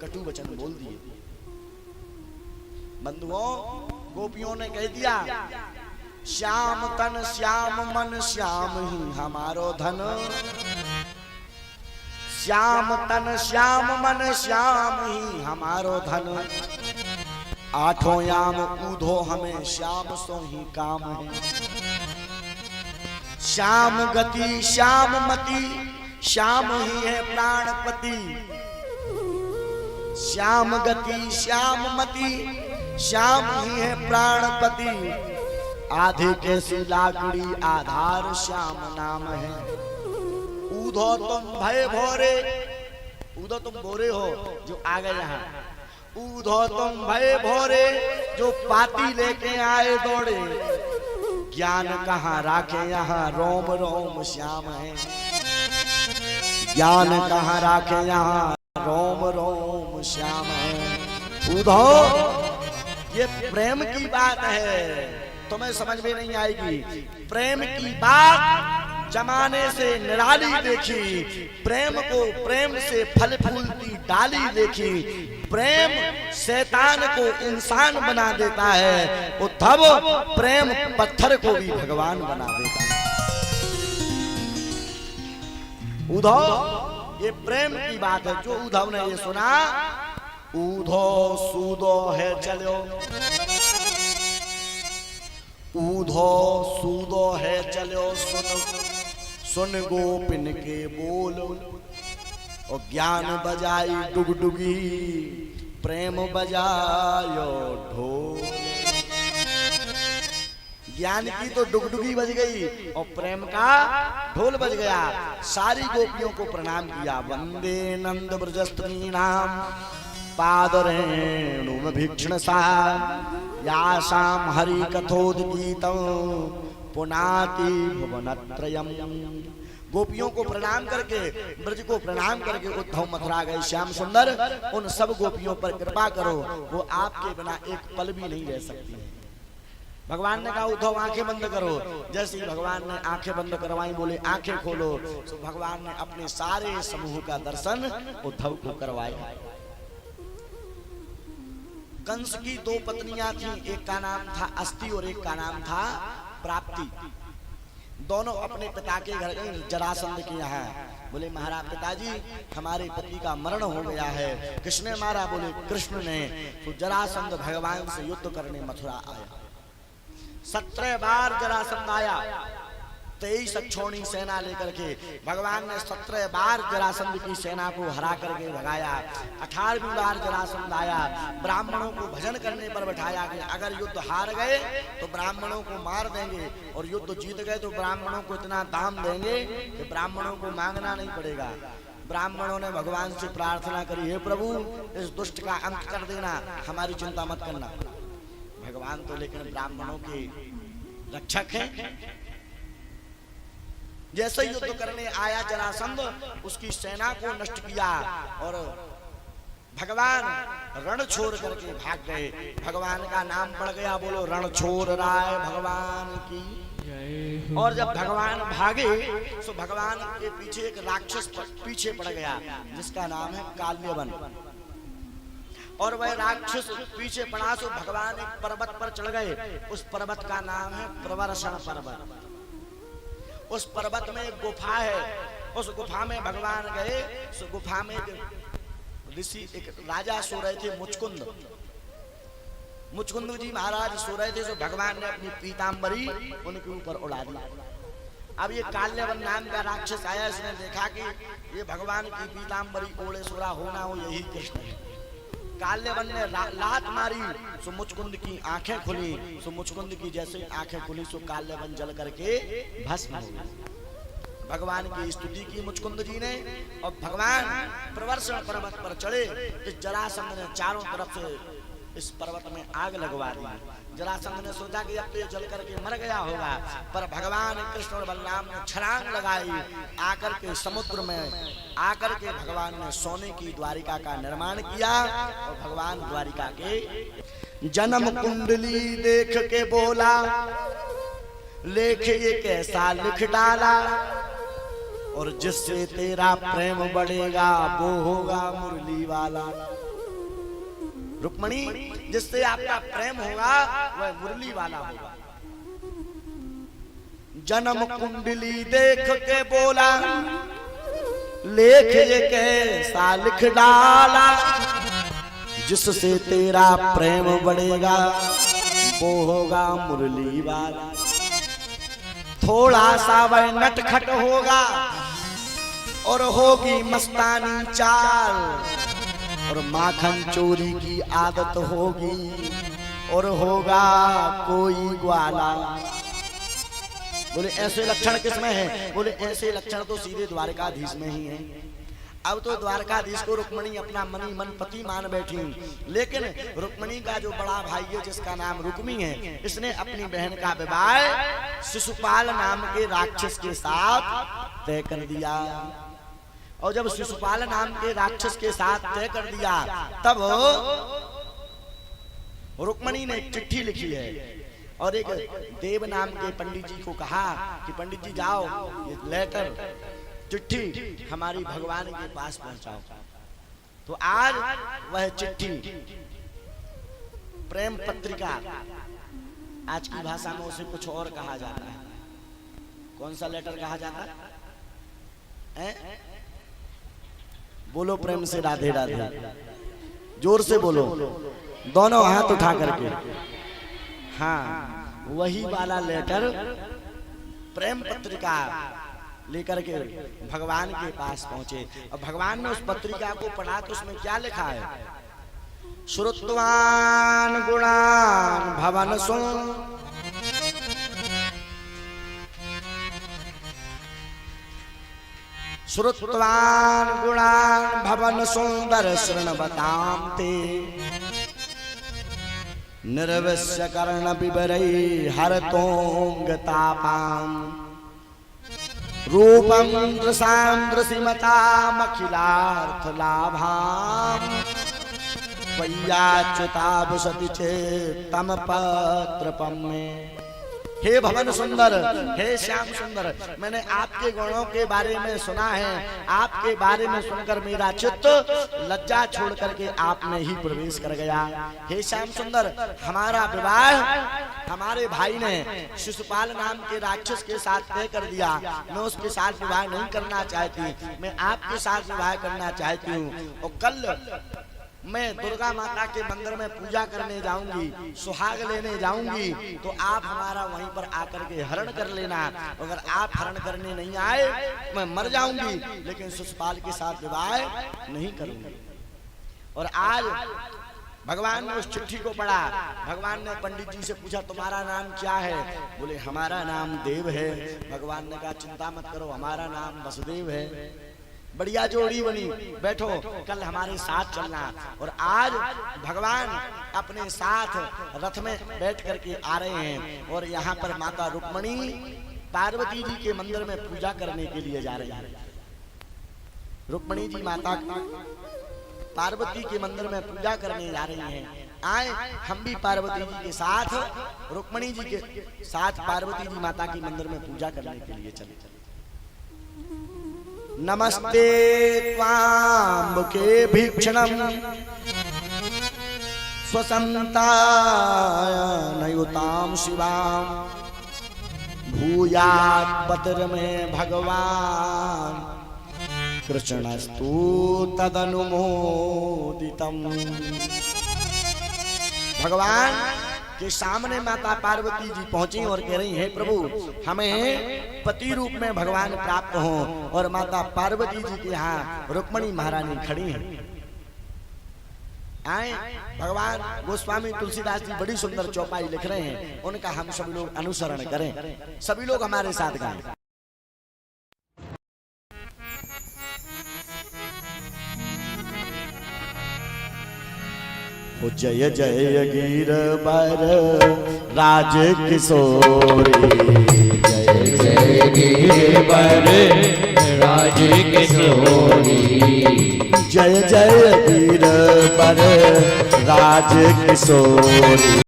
कटु वचन बोल दिए। बंधुओं, गोपियों ने कह दिया, श्याम तन श्याम मन श्याम ही हमारो धन, श्याम तन श्याम मन श्याम ही हमारो धन, आठों याम ऊधो हमें श्याम सो ही काम है। श्याम गति श्याम मति श्याम ही है प्राणपति, श्याम गति श्याम मति श्याम ही है प्राणपति, आधे कैसी लाकड़ी आधार श्याम नाम है। ऊधो तुम भय भोरे, ऊधो तुम भोरे हो जो आ गए यहाँ, ऊधो तुम भय भोरे जो पाती लेके आए दौड़े, ज्ञान कहाँ राखे यहाँ रोम रोम श्याम है, ज्ञान कहाँ राखे यहाँ रोम रोम श्याम है। ऊधो, ये प्रेम की बात है, तुम्हें समझ में नहीं आएगी। प्रेम की बात जमाने से निराली देखी, प्रेम को प्रेम से फल फूलती डाली देखी, प्रेम शैतान को इंसान बना देता है, उद्धव प्रेम पत्थर को भी भगवान बना देता है। उद्धव, ये प्रेम की बात है। जो उद्धव ने ये सुना, ऊधो सूदो है चलो, ऊधो सूदो है चलो, सुन सुन गोपिन के बोल, और ज्ञान बजाई डुगडुगी प्रेम बजायो ढोल। ज्ञान की तो डुगडुगी बज गई और प्रेम का ढोल बज गया। सारी गोपियों को प्रणाम किया। वंदे नंद ब्रजस्त्री नाम पादरेणुम भीक्षण सा, यासाम हरि कथोदगीतम पुनाति भुवनत्रयम्। गोपियों को प्रणाम करके, ब्रज को प्रणाम करके उद्धव मथुरा गए। श्याम सुंदर, उन सब गोपियों पर कृपा करो, वो आपके बिना एक पल भी नहीं रह सकती है। भगवान ने कहा उद्धव आंखें बंद करो। जैसे ही भगवान ने आंखें बंद करवाई, बोले आंखें खोलो, तो भगवान ने अपने सारे समूह का दर्शन उद्धव को करवाया। कंस की दो पत्नियां थी, एक का नाम था अस्ति और एक का नाम था प्राप्ति। दोनों अपने पिता के घर गए जरासंध के यहाँ। बोले महाराज पिताजी, हमारे पति का मरण हो गया है। किसने मारा? बोले कृष्ण ने। तो जरासंध भगवान से युद्ध करने मथुरा आया। 17 बार जरासंध आया, 23 अक्षौणी सेना लेकर के। भगवान ने 17 बार जरासंध की सेना को हरा करके भगाया। 18वीं बार जरासंध आया, ब्राह्मणों को भजन करने पर बैठाया कि अगर युद्ध हार गए तो ब्राह्मणों को मार देंगे, और युद्ध जीत गए तो ब्राह्मणों को इतना दाम देंगे कि ब्राह्मणों को मांगना नहीं पड़ेगा। ब्राह्मणों ने भगवान से प्रार्थना करी, हे प्रभु इस दुष्ट का अंत कर देना, हमारी चिंता मत करना। भगवान तो लेकिन ब्राह्मणों के रक्षक हैं। जैसे युद्ध करने आया जरासंध, उसकी सेना को नष्ट किया और भगवान रण छोड़ करके भाग गए। भगवान का नाम पड़ गया, बोलो रण छोड़ राय भगवान की। और जब भगवान भागे तो भगवान के पीछे एक राक्षस पीछे पड़ गया, जिसका नाम है काल्यवन। और वह राक्षस पीछे पड़ा तो भगवान एक पर्वत पर चढ़ गए। उस पर्वत का नाम है प्रवर्षण पर्वत। उस पर्वत में एक गुफा है, उस गुफा में भगवान गए। उस गुफा में ऋषि, एक राजा सो रहे थे, मुचकुंद। मुचकुंद जी महाराज सो रहे थे, तो भगवान ने अपनी पीतांबरी उनके ऊपर उड़ा दी। अब ये काल्यवन नाम का राक्षस आया, इसने देखा कि ये भगवान की पीतांबरी ओढ़े सो रहा, होना हो यही कृष्ण है। काल्यवन ने लात मारी, सो मुचकुंद की आंखें खुली। सो मुचकुंद की जैसे आंखें खुली, सो काल्यवन जल करके भस्म हो गया। भगवान की स्तुति की मुचकुंद जी ने, और भगवान प्रवर्षण पर्वत पर चढ़े। इस जरासंध ने चारों तरफ से इस पर्वत में आग लगवा दी। जरासंध ने सोचा कि अब तो ये जल करके मर गया होगा, पर भगवान कृष्ण और बलराम ने छलांग लगाई। आकर के समुद्र में आकर के भगवान ने सोने की द्वारिका का निर्माण किया। और भगवान द्वारिका के जन्म कुंडली देख के बोला, लेख ये कैसा लिख डाला, और जिससे तेरा प्रेम बढ़ेगा वो होगा मुरली वाला। रुक्मणी जिससे आपका प्रेम होगा वह मुरली वाला होगा। जन्म कुंडली देख के बोला, लेख ये कैसा लिख डाला, जिससे तेरा प्रेम बढ़ेगा वो होगा मुरली वाला। थोड़ा सा वह नटखट होगा और होगी मस्तानी चाल, और माखन चोरी की आदत होगी और होगा कोई ग्वाला। बोले ऐसे लक्षण किसमें है? बोले ऐसे लक्षण तो सीधे द्वारकाधीश में ही है। अब तो द्वारकाधीश को रुक्मणी अपना मनी मन पति मान बैठी, लेकिन रुक्मणी का जो बड़ा भाई है जिसका नाम रुक्मी है, इसने अपनी बहन का विवाह शिशुपाल नाम के राक्षस के साथ तय कर दिया। और जब शिशुपाल नाम के राक्षस के साथ तय कर दिया, तब रुक्मणी ने एक चिट्ठी लिखी है और एक देव नाम के पंडित जी को कहा कि पंडित जी जाओ ये लेटर चिट्ठी हमारी भगवान के पास पहुंचाओ। तो आज वह चिट्ठी प्रेम पत्रिका, आज की भाषा में उसे कुछ और कहा जाता है। कौन सा लेटर कहा जाता है? बोलो प्रेम से राधे राधे, जोर से बोलो, दोनों हाथ उठा करके। हाँ, वही वाला लेटर प्रेम पत्रिका लेकर के भगवान के पास पहुंचे। और भगवान ने उस पत्रिका को पढ़ा तो उसमें क्या लिखा है? श्रुतवान गुणान भवन सुन, श्रुतवान गुणान भवन सुंदर शृण्वतां ते, निर्विश्य कर्ण बिबरई हरतोंग तापाम, रूपम दृशांद्रसीमतामखिलार्थ लाभाम, वैयाच्युताभुसति चेत्तम पत्रपम में। हे भवन सुंदर, हे श्याम सुंदर, मैंने आपके गुणों के बारे में सुना है। आपके बारे में सुनकर मेरा चित्त लज्जा छोड़ करके आप में ही प्रवेश कर गया। हे श्याम सुंदर, हमारा विवाह हमारे भाई ने शिशुपाल नाम के राक्षस के साथ तय कर दिया। मैं उसके साथ विवाह नहीं करना चाहती, मैं आपके साथ विवाह करना चाहती हूँ। और कल मैं दुर्गा माता के मंदिर में पूजा करने जाऊंगी, सुहाग लेने जाऊंगी, तो आप हमारा वहीं पर आकर के हरण कर लेना। अगर आप हरण करने नहीं आए मैं मर जाऊंगी, लेकिन शिशुपाल के साथ विवाह नहीं करूंगी। और आज भगवान ने उस चिट्ठी को पढ़ा। भगवान ने पंडित जी से पूछा तुम्हारा नाम क्या है? बोले हमारा नाम देव है। भगवान ने कहा चिंता मत करो, हमारा नाम वसुदेव है। बढ़िया जोड़ी बनी, बैठो कल हमारे साथ चलना। और आज भगवान अपने साथ रथ में बैठ करके आ रहे हैं और यहाँ पर माता रुक्मणी पार्वती जी के मंदिर में पूजा करने के लिए जा रही है। रुक्मणी जी माता पार्वती के मंदिर में पूजा करने जा रही हैं। आए हम भी पार्वती जी के साथ, रुक्मणी जी के साथ पार्वती जी माता के मंदिर में पूजा करने के लिए चले। नमस्ते त्वाम्बके भीक्षणम स्वसंताय नयुताम शिवाम, भूयात् पतिर में भगवान कृष्णस्तु तदनुमोदितम। भगवान के सामने माता पार्वती जी पहुंची और कह रही हैं प्रभु हमें पति रूप में भगवान प्राप्त हो। और माता पार्वती जी के यहाँ रुक्मणी महारानी खड़ी हैं। आए भगवान गोस्वामी तुलसीदास जी बड़ी सुंदर चौपाई लिख रहे हैं, उनका हम सभी लोग अनुसरण करें। सभी लोग हमारे साथ गाएं। जय जय गिरबर राज किशोरी, जय जय गिरबर राज किशोरी, जय जय गिरबर राज किशोरी।